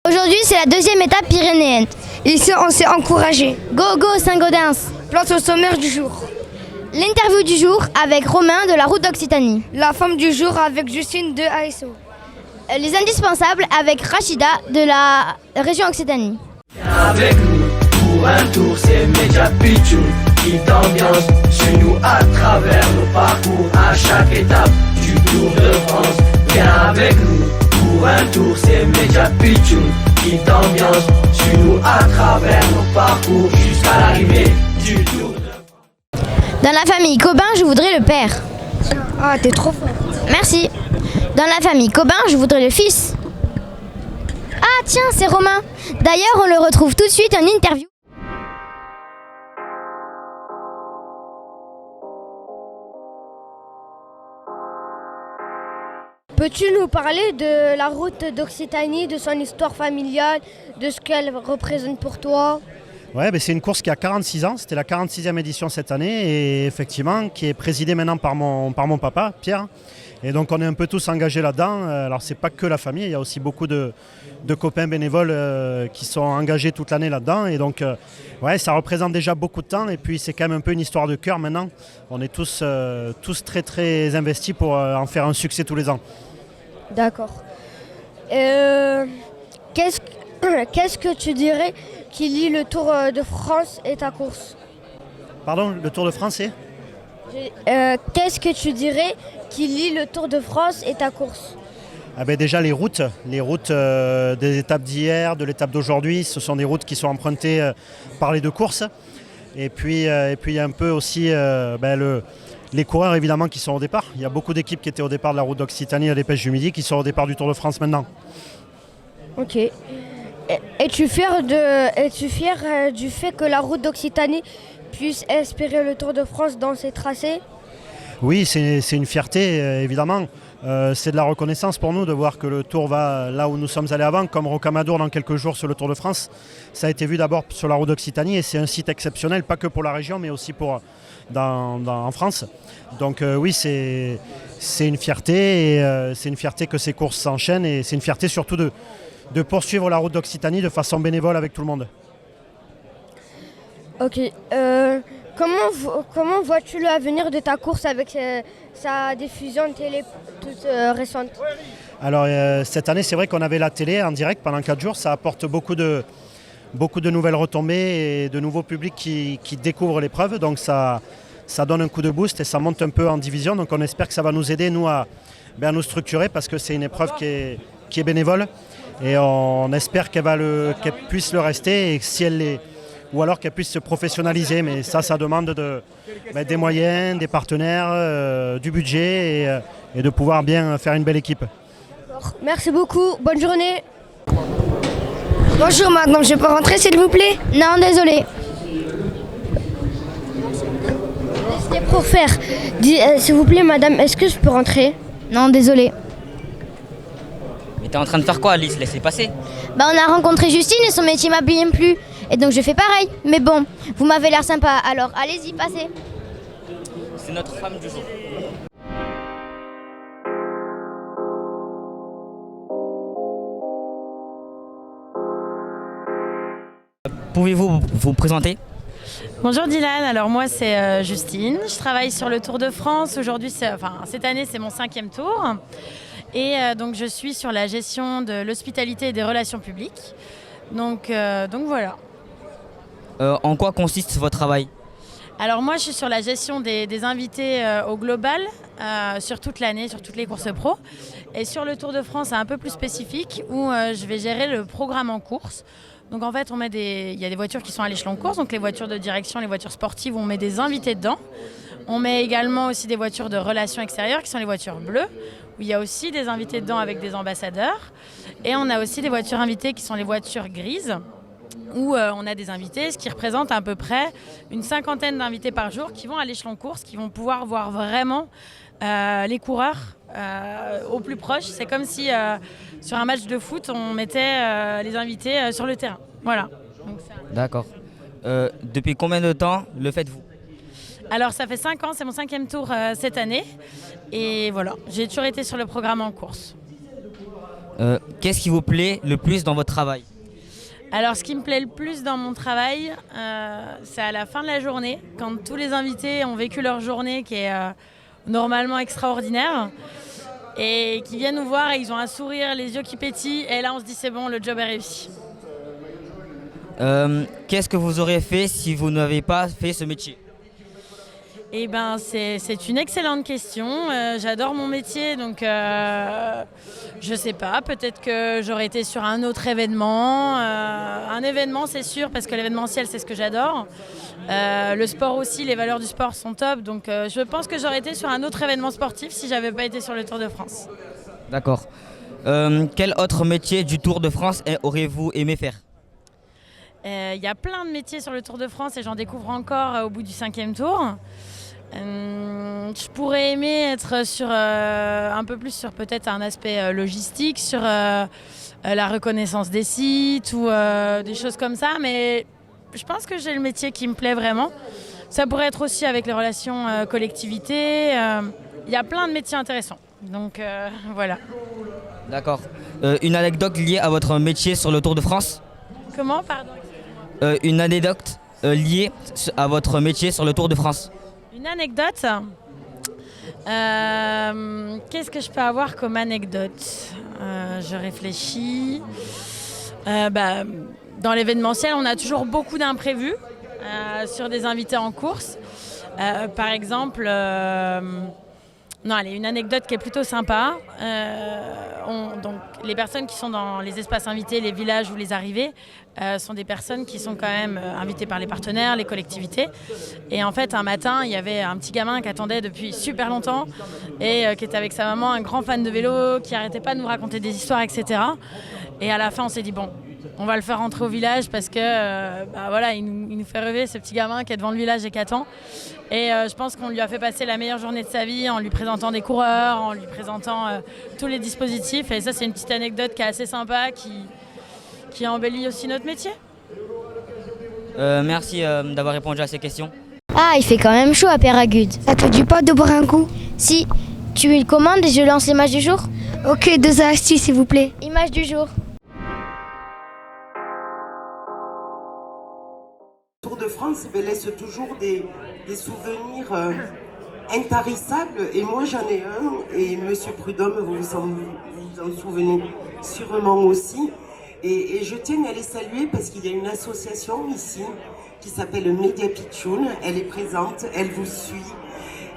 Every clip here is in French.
Aujourd'hui, c'est la deuxième étape pyrénéenne. Ici, on s'est encouragé. Go, go, Saint-Gaudens. Place au sommaire du jour. L'interview du jour avec Romain de la route d'Occitanie. La femme du jour avec Justine de ASO. Les indispensables avec Rachida de la région Occitanie. Avec nous pour un tour, c'est Media Pichou qui t'ambiance. Suis-nous à travers nos parcours à chaque étape du Tour de France. Viens avec nous pour un tour, c'est Media Pichou qui t'ambiance. Suis-nous à travers nos parcours jusqu'à l'arrivée du Tour de France. Dans la famille Cobin, je voudrais le père. Ah, t'es trop fort. Merci. Dans la famille Cobin, je voudrais le fils. Ah tiens, c'est Romain. D'ailleurs, on le retrouve tout de suite en interview. Peux-tu nous parler de la route d'Occitanie, de son histoire familiale, de ce qu'elle représente pour toi? Ouais, c'est une course qui a 46 ans, c'était la 46e édition cette année et effectivement qui est présidée maintenant par mon papa, Pierre. Et donc on est un peu tous engagés là-dedans. Alors c'est pas que la famille, il y a aussi beaucoup de copains bénévoles qui sont engagés toute l'année là-dedans. Et donc ouais, ça représente déjà beaucoup de temps et puis c'est quand même un peu une histoire de cœur maintenant. On est tous très très investis pour en faire un succès tous les ans. D'accord. Qu'est-ce que tu dirais qui lie le Tour de France et ta course? Pardon, le Tour de France c'est Qu'est-ce que tu dirais qui lie le Tour de France et ta course? Déjà les routes des étapes d'hier, de l'étape d'aujourd'hui, ce sont des routes qui sont empruntées par les deux courses. Et puis il y a un peu aussi les coureurs évidemment qui sont au départ. Il y a beaucoup d'équipes qui étaient au départ de la route d'Occitanie à l'Épêche du Midi qui sont au départ du Tour de France maintenant. Ok. Es-tu fier du fait que la route d'Occitanie puisse inspirer le Tour de France dans ses tracés? Oui, c'est une fierté évidemment. C'est de la reconnaissance pour nous de voir que le Tour va là où nous sommes allés avant, comme Rocamadour dans quelques jours sur le Tour de France. Ça a été vu d'abord sur la route d'Occitanie et c'est un site exceptionnel, pas que pour la région mais aussi en France. Donc oui, c'est une fierté et c'est une fierté que ces courses s'enchaînent et c'est une fierté surtout de poursuivre la route d'Occitanie de façon bénévole avec tout le monde. Ok. Comment vois-tu l'avenir de ta course avec sa diffusion télé toute récente? Alors cette année, c'est vrai qu'on avait la télé en direct pendant 4 jours. Ça apporte beaucoup de nouvelles retombées et de nouveaux publics qui découvrent l'épreuve. Donc ça donne un coup de boost et ça monte un peu en division. Donc on espère que ça va nous aider, nous, à nous structurer parce que c'est une épreuve qui est bénévole. Et on espère qu'elle puisse le rester et si elle l'est, ou alors qu'elle puisse se professionnaliser. Mais ça demande des moyens, des partenaires, du budget et de pouvoir bien faire une belle équipe. Merci beaucoup, bonne journée. Bonjour madame, je peux rentrer s'il vous plaît? Non, désolé. C'était pour faire. S'il vous plaît madame, est-ce que je peux rentrer? Non, désolé. Mais t'es en train de faire quoi, Alice? Laissez passer. On a rencontré Justine et son métier m'a bien plu. Et donc je fais pareil. Mais bon, vous m'avez l'air sympa, alors allez-y, passez. C'est notre femme du jour. Pouvez-vous vous présenter? Bonjour Dylan, alors moi c'est Justine, je travaille sur le Tour de France. Aujourd'hui, cette année c'est mon 5e tour. Et donc je suis sur la gestion de l'hospitalité et des relations publiques. Donc voilà. En quoi consiste votre travail? Alors moi je suis sur la gestion des invités au global, sur toute l'année, sur toutes les courses pro. Et sur le Tour de France c'est un peu plus spécifique où je vais gérer le programme en course. Donc en fait il y a des voitures qui sont à l'échelon course, donc les voitures de direction, les voitures sportives, on met des invités dedans. On met également aussi des voitures de relations extérieures qui sont les voitures bleues, où il y a aussi des invités dedans avec des ambassadeurs. Et on a aussi des voitures invitées qui sont les voitures grises, où on a des invités, ce qui représente à peu près une 50aine d'invités par jour qui vont à l'échelon course, qui vont pouvoir voir vraiment les coureurs au plus proche. C'est comme si sur un match de foot, on mettait les invités sur le terrain. Voilà. D'accord. Depuis combien de temps le faites-vous? Alors ça fait 5 ans, c'est mon 5e tour cette année. Et voilà, j'ai toujours été sur le programme en course. Qu'est-ce qui vous plaît le plus dans votre travail? Alors, ce qui me plaît le plus dans mon travail, c'est à la fin de la journée, quand tous les invités ont vécu leur journée qui est normalement extraordinaire et qui viennent nous voir et ils ont un sourire, les yeux qui pétillent et là on se dit c'est bon, le job est réussi. Qu'est-ce que vous auriez fait si vous n'avez pas fait ce métier? Eh ben, c'est une excellente question. J'adore mon métier, donc je sais pas. Peut-être que j'aurais été sur un autre événement. Un événement, c'est sûr, parce que l'événementiel, c'est ce que j'adore. Le sport aussi, les valeurs du sport sont top. Donc je pense que j'aurais été sur un autre événement sportif si j'avais pas été sur le Tour de France. D'accord. Quel autre métier du Tour de France auriez-vous aimé faire? Il y a plein de métiers sur le Tour de France et j'en découvre encore au bout du 5e tour. Je pourrais aimer être sur un peu plus sur peut-être un aspect logistique, sur la reconnaissance des sites ou des choses comme ça, mais je pense que j'ai le métier qui me plaît vraiment. Ça pourrait être aussi avec les relations collectivité. Il y a plein de métiers intéressants, donc voilà. D'accord. Une anecdote liée à votre métier sur le Tour de France? Comment, pardon? Une anecdote liée à votre métier sur le Tour de France? Une anecdote. Qu'est-ce que je peux avoir comme anecdote? Je réfléchis. Dans l'événementiel, on a toujours beaucoup d'imprévus sur des invités en course. Par exemple, une anecdote qui est plutôt sympa. Donc, les personnes qui sont dans les espaces invités, les villages ou les arrivées, sont des personnes qui sont quand même invitées par les partenaires, les collectivités. Et en fait, un matin, il y avait un petit gamin qui attendait depuis super longtemps et qui était avec sa maman, un grand fan de vélo, qui n'arrêtait pas de nous raconter des histoires, etc. Et à la fin, on s'est dit, bon, on va le faire rentrer au village parce que il nous fait rêver, ce petit gamin qui est devant le village et qui attend. Et je pense qu'on lui a fait passer la meilleure journée de sa vie en lui présentant des coureurs, en lui présentant tous les dispositifs. Et ça, c'est une petite anecdote qui est assez sympa, qui embellit aussi notre métier. Merci d'avoir répondu à ces questions. Ah, il fait quand même chaud à Péragude. Ça te dit pas de boire un coup? Si, tu commandes et je lance l'image du jour? Ok, 2 astuces s'il vous plaît. Image du jour. Tour de France laisse toujours des souvenirs intarissables et moi j'en ai un et Monsieur Prudhomme vous en souvenez sûrement aussi et je tiens à les saluer parce qu'il y a une association ici qui s'appelle Media Pitchoun, elle est présente, elle vous suit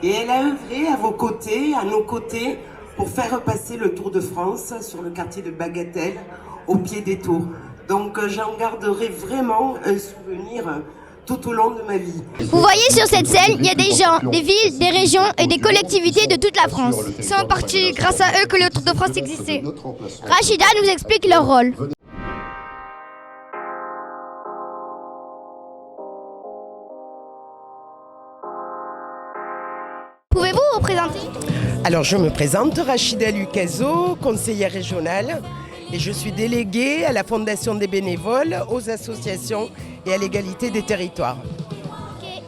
et elle a œuvré à vos côtés, à nos côtés pour faire passer le Tour de France sur le quartier de Bagatelle au pied des tours. Donc j'en garderai vraiment un souvenir tout au long de ma vie. Vous voyez sur cette scène, il y a des gens, des villes, des régions et des collectivités de toute la France. C'est en partie grâce à eux que le Tour de France existait. Rachida nous explique leur rôle. Pouvez-vous vous présenter? Alors je me présente, Rachida Lucaso, conseillère régionale et je suis déléguée à la Fondation des bénévoles, aux associations et à l'égalité des territoires. Okay.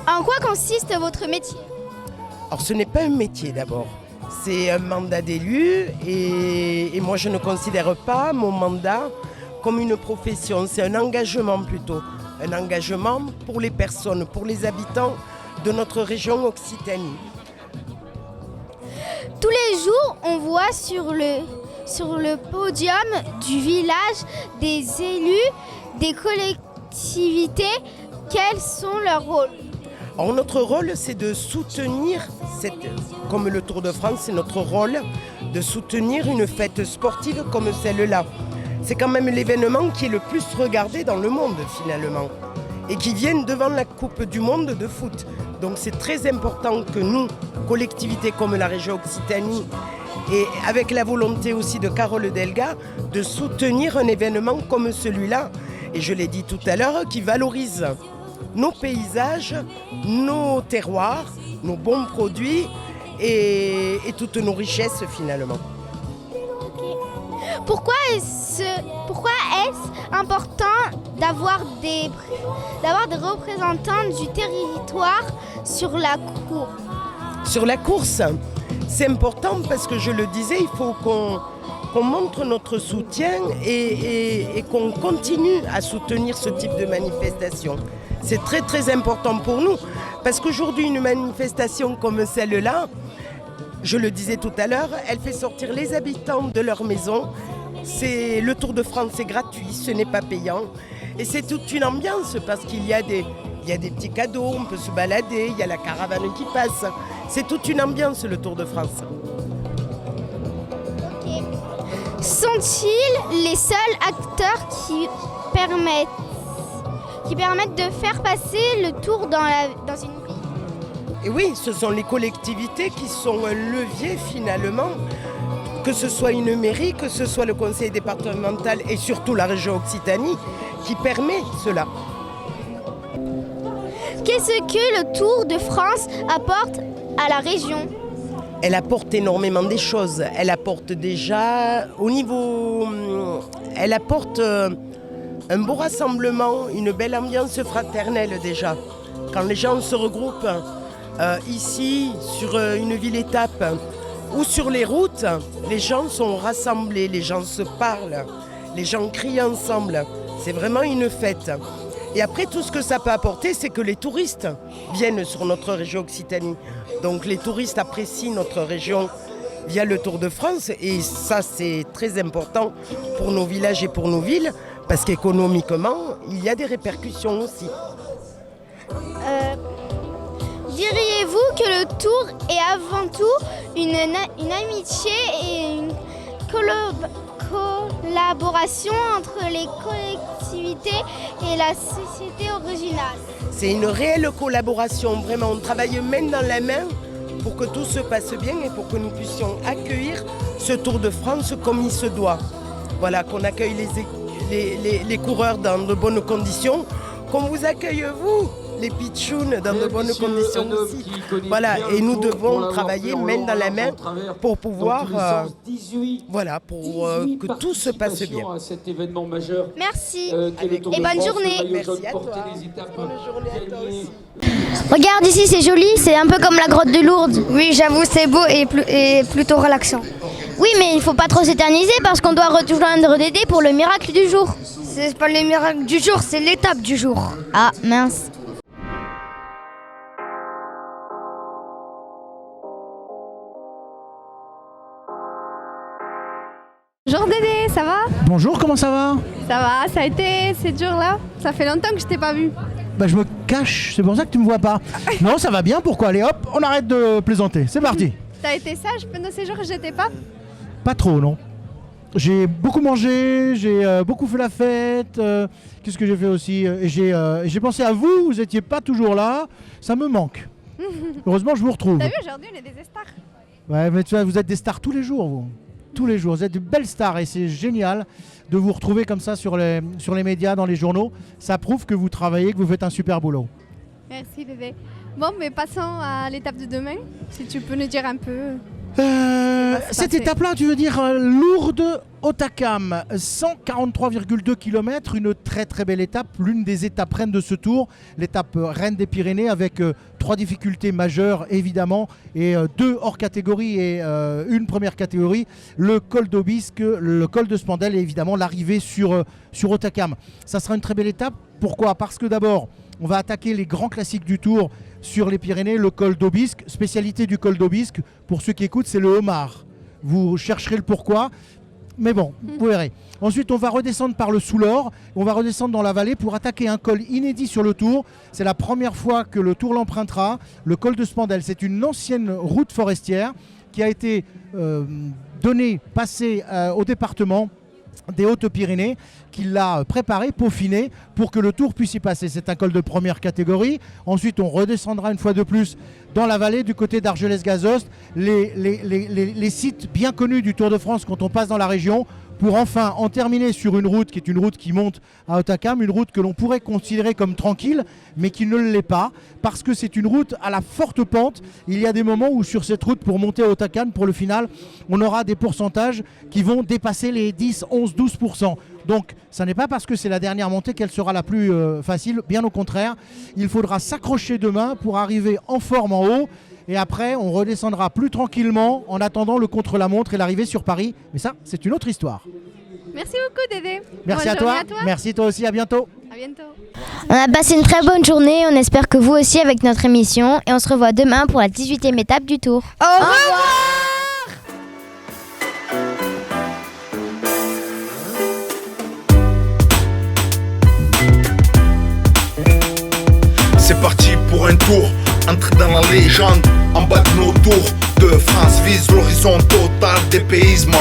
En quoi consiste votre métier? Alors ce n'est pas un métier d'abord, c'est un mandat d'élu et moi je ne considère pas mon mandat comme une profession, c'est un engagement plutôt. Un engagement pour les personnes, pour les habitants de notre région Occitanie. Tous les jours, on voit sur le podium du village des élus, des collectivités. Quels sont leurs rôles? Alors, notre rôle, c'est de soutenir, comme le Tour de France, c'est notre rôle de soutenir une fête sportive comme celle-là. C'est quand même l'événement qui est le plus regardé dans le monde finalement et qui vient devant la Coupe du Monde de foot. Donc c'est très important que nous, collectivités comme la région Occitanie, et avec la volonté aussi de Carole Delga, de soutenir un événement comme celui-là, et je l'ai dit tout à l'heure, qui valorise nos paysages, nos terroirs, nos bons produits et toutes nos richesses finalement. Pourquoi est-ce important d'avoir des représentants du territoire sur la course? Sur la course, c'est important parce que je le disais, il faut qu'on montre notre soutien et qu'on continue à soutenir ce type de manifestation. C'est très très important pour nous parce qu'aujourd'hui une manifestation comme celle-là, je le disais tout à l'heure, elle fait sortir les habitants de leur maison. Le Tour de France, c'est gratuit, ce n'est pas payant. Et c'est toute une ambiance parce qu'il y a des petits cadeaux, on peut se balader, il y a la caravane qui passe. C'est toute une ambiance le Tour de France. Sont-ils les seuls acteurs qui permettent de faire passer le Tour dans une ville? Et oui, ce sont les collectivités qui sont un levier finalement, que ce soit une mairie, que ce soit le conseil départemental et surtout la région Occitanie, qui permet cela. Qu'est-ce que le Tour de France apporte à la région? Elle apporte énormément des choses. Elle apporte déjà au niveau... Elle apporte un beau rassemblement, une belle ambiance fraternelle déjà. Quand les gens se regroupent ici, sur une ville-étape ou sur les routes, les gens sont rassemblés, les gens se parlent, les gens crient ensemble. C'est vraiment une fête. Et après, tout ce que ça peut apporter, c'est que les touristes viennent sur notre région Occitanie. Donc les touristes apprécient notre région via le Tour de France. Et ça, c'est très important pour nos villages et pour nos villes, parce qu'économiquement, il y a des répercussions aussi. Diriez-vous que le Tour est avant tout une amitié et une collaboration entre les collectivités et la société originale? C'est une réelle collaboration, vraiment. On travaille main dans la main pour que tout se passe bien et pour que nous puissions accueillir ce Tour de France comme il se doit. Voilà, qu'on accueille les coureurs dans de bonnes conditions, qu'on vous accueille vous, les pitchouns, dans de bonnes conditions aussi. Voilà, et nous devons travailler main dans la main pour pouvoir, que tout se passe bien. Merci et bonne journée. Merci à toi. Bonne journée à toi aussi. Regarde ici, c'est joli, c'est un peu comme la grotte de Lourdes. Oui, j'avoue, c'est beau et plutôt relaxant. Oui, mais il ne faut pas trop s'éterniser parce qu'on doit rejoindre Dédé pour le miracle du jour. C'est pas le miracle du jour, c'est l'étape du jour. Ah, mince. Bonjour Dédé, ça va? Bonjour, comment ça va? Ça va, ça a été ces jours-là? Ça fait longtemps que je t'ai pas vu. Bah je me cache, c'est pour ça que tu me vois pas. Non, ça va bien, pourquoi? Allez hop, on arrête de plaisanter, c'est parti. T'as été sage pendant ces jours que j'étais pas? Pas trop, non. J'ai beaucoup mangé, j'ai beaucoup fait la fête. Qu'est-ce que j'ai fait aussi? J'ai pensé à vous, vous étiez pas toujours là, ça me manque. Heureusement, je vous retrouve. T'as vu, aujourd'hui on est des stars. Ouais, mais tu vois, vous êtes des stars tous les jours, vous. Tous les jours, vous êtes de belles stars et c'est génial de vous retrouver comme ça sur les médias, dans les journaux. Ça prouve que vous travaillez, que vous faites un super boulot. Merci Dédé. Bon, mais passons à l'étape de demain. Si tu peux nous dire un peu. Cette étape-là, tu veux dire Lourdes-Hautacam, 143,2 km, une très très belle étape, l'une des étapes reines de ce tour, l'étape reine des Pyrénées avec 3 difficultés majeures évidemment et 2 hors catégorie et une première catégorie, le col d'Aubisque, le col de Spandel et évidemment l'arrivée sur Hautacam. Ça sera une très belle étape, pourquoi? Parce que d'abord, on va attaquer les grands classiques du Tour sur les Pyrénées, le col d'Aubisque. Spécialité du col d'Aubisque, pour ceux qui écoutent, c'est le homard. Vous chercherez le pourquoi, mais bon, vous verrez. Ensuite, on va redescendre par le Soulor, on va redescendre dans la vallée pour attaquer un col inédit sur le Tour. C'est la première fois que le Tour l'empruntera, le col de Spandel. C'est une ancienne route forestière qui a été passée au département des Hautes-Pyrénées, qui l'a préparé, peaufiné pour que le Tour puisse y passer. C'est un col de première catégorie. Ensuite, on redescendra une fois de plus dans la vallée du côté d'Argelès-Gazost, les sites bien connus du Tour de France quand on passe dans la région, pour enfin en terminer sur une route qui est une route qui monte à Hautacam, une route que l'on pourrait considérer comme tranquille, mais qui ne l'est pas, parce que c'est une route à la forte pente. Il y a des moments où sur cette route, pour monter à Hautacam, pour le final, on aura des pourcentages qui vont dépasser les 10, 11, 12%. Donc, ça n'est pas parce que c'est la dernière montée qu'elle sera la plus facile, bien au contraire. Il faudra s'accrocher demain pour arriver en forme en haut Et après, on redescendra plus tranquillement en attendant le contre-la-montre et l'arrivée sur Paris. Mais ça, c'est une autre histoire. Merci beaucoup, Dédé. Merci Bonne à toi. journée à toi. Merci toi aussi. À bientôt. À bientôt. On a passé une très bonne journée, on espère que vous aussi avec notre émission et on se revoit demain pour la 18e étape du Tour. Au revoir. C'est parti pour un tour, entrer dans la légende, en bas de nos tours de France vise l'horizon total dépaysement.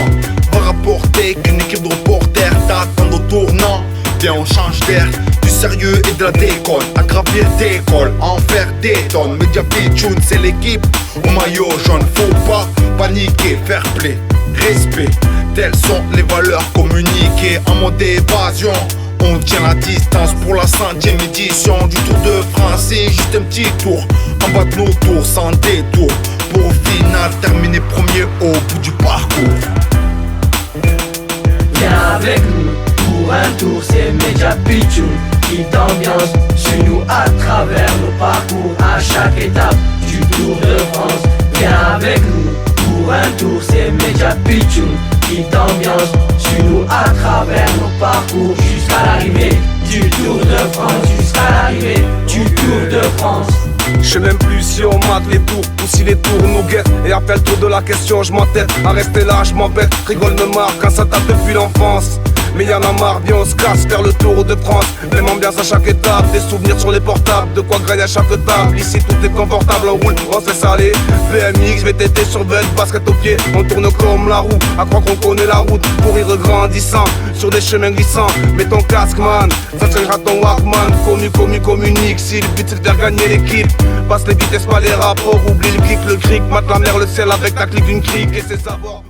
Va rapporter qu'une équipe de reporters t'attend au tournant. Viens on change d'air, du sérieux et de la déconne. À gravir des cols, en faire des tonnes. Media Pitchoun c'est l'équipe au maillot jaune. Faut pas paniquer, fair play, respect. Telles sont les valeurs communiquées en mode évasion. On tient la distance pour la 100e édition du Tour de France. C'est juste un petit tour, en bas de nos tours, sans détour. Pour au final terminer premier au bout du parcours. Viens avec nous pour un tour, c'est Media Pitchoun qui t'ambiance. Suis-nous à travers nos parcours à chaque étape du Tour de France. Viens avec nous pour un tour, c'est Media Pitchoun qui t'ambiance. Suis-nous à travers nos parcours jusqu'à l'arrivée du Tour de France. Jusqu'à l'arrivée du Tour de France. Je sais même plus si on mate les tours ou si les tours nous guettent. Et après le tour de la question, je m'entête à rester là, je m'embête. Rigole me marre quand ça tape depuis l'enfance. Mais y'en a marre, bien on se casse faire le Tour de France. Même ambiance à chaque étape, des souvenirs sur les portables. De quoi grailler à chaque table, ici tout est confortable. On roule, on se laisse aller. BMX, VTT sur bête, basket au pied. On tourne comme la roue, à croire qu'on connaît la route. Pour y grandissant, sur des chemins glissants. Mets ton casque man, ça changera ton Walkman. Communique, si le but c'est de faire gagner l'équipe. Passe les vitesses, pas les rapports, oublie le geek, le cric. Mate la mer, le ciel avec ta clique d'une crique et ses abords.